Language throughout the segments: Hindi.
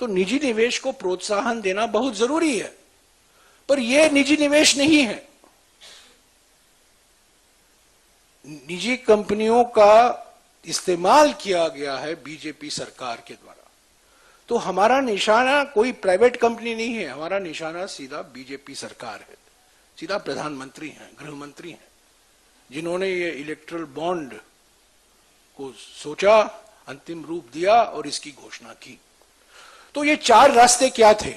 तो निजी निवेश को प्रोत्साहन देना बहुत जरूरी है, पर यह निजी निवेश नहीं है। निजी कंपनियों का इस्तेमाल किया गया है बीजेपी सरकार के द्वारा। तो हमारा निशाना कोई प्राइवेट कंपनी नहीं है, हमारा निशाना सीधा बीजेपी सरकार है, सीधा प्रधानमंत्री हैं, गृह मंत्री हैं, जिन्होंने ये इलेक्ट्रल बॉन्ड को सोचा, अंतिम रूप दिया और इसकी घोषणा की। तो ये 4 रास्ते क्या थे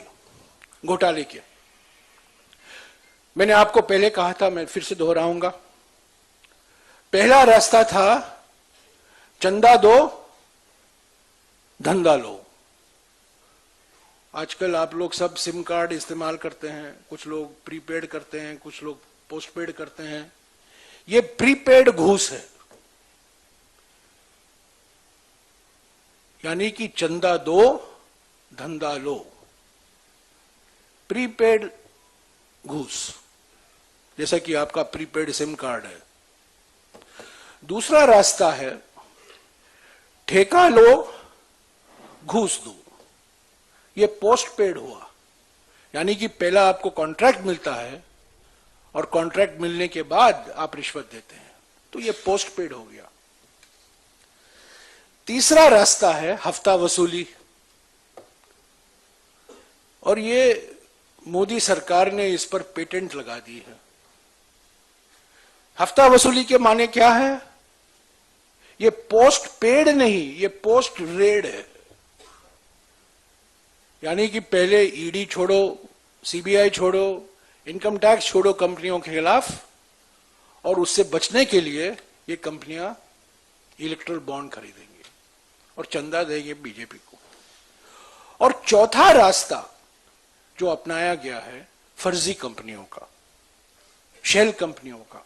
घोटाले के? मैंने आपको पहले कहा था, मैं फिर से दोहराऊंगा। पहला रास्ता था चंदा दो धंधा लो। आजकल आप लोग सब सिम कार्ड इस्तेमाल करते हैं, कुछ लोग प्रीपेड करते हैं, कुछ लोग पोस्टपेड करते हैं। ये प्रीपेड घूस है, यानी कि चंदा दो धंधा लो, प्रीपेड घूस, जैसा कि आपका प्रीपेड सिम कार्ड है। दूसरा रास्ता है ठेका लो घूस दो। ये पोस्टपेड हुआ, यानी कि पहला आपको कॉन्ट्रैक्ट मिलता है और कॉन्ट्रैक्ट मिलने के बाद आप रिश्वत देते हैं, तो ये पोस्टपेड हो गया। तीसरा रास्ता है हफ्ता वसूली, और ये मोदी सरकार ने इस पर पेटेंट लगा दी है। हफ्ता वसूली के माने क्या है? ये पोस्ट पेड नहीं, ये पोस्ट रेड है। यानी कि पहले ईडी छोड़ो, सीबीआई छोड़ो, इनकम टैक्स छोड़ो कंपनियों के खिलाफ, और उससे बचने के लिए ये कंपनियां इलेक्ट्रल बॉन्ड खरीदेंगी और चंदा देंगे बीजेपी को। और चौथा रास्ता जो अपनाया गया है फर्जी कंपनियों का, शेल कंपनियों का।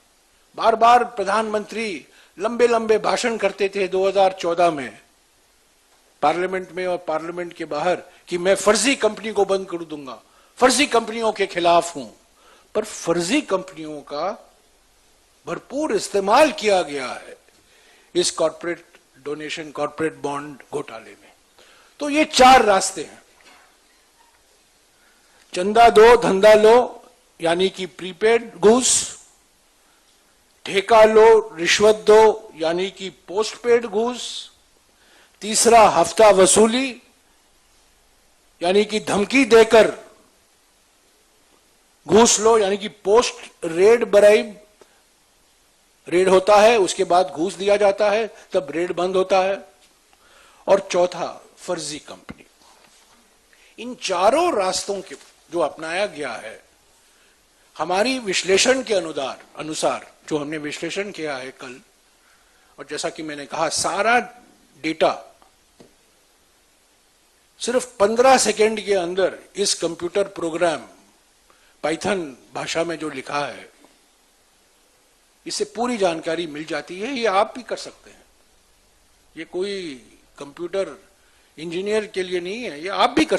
बार बार प्रधानमंत्री लंबे लंबे भाषण करते थे 2014 में पार्लियामेंट में और पार्लियामेंट के बाहर कि मैं फर्जी कंपनी को बंद कर दूंगा, फर्जी कंपनियों के खिलाफ हूं। पर फर्जी कंपनियों का भरपूर इस्तेमाल किया गया है इस कॉर्पोरेट डोनेशन, कॉर्पोरेट बॉन्ड घोटाले में। तो ये 4 रास्ते हैं। चंदा दो धंधा लो, यानी कि प्रीपेड घूस, ठेका लो रिश्वत दो, यानी कि पोस्टपेड घूस, तीसरा हफ्ता वसूली, यानी कि धमकी देकर घूस लो, यानी कि पोस्ट रेड ब्राइब, रेड होता है उसके बाद घूस दिया जाता है, तब रेड बंद होता है। और चौथा फर्जी कंपनी। इन चारों रास्तों के जो अपनाया गया है, हमारी विश्लेषण के अनुसार जो हमने विश्लेषण किया है कल, और जैसा कि मैंने कहा सारा डेटा सिर्फ 15 सेकेंड के अंदर इस कंप्यूटर प्रोग्राम पाइथन भाषा में जो लिखा है, इससे पूरी जानकारी मिल जाती है। ये आप भी कर सकते हैं, ये कोई कंप्यूटर इंजीनियर के लिए नहीं है, ये आप भी कर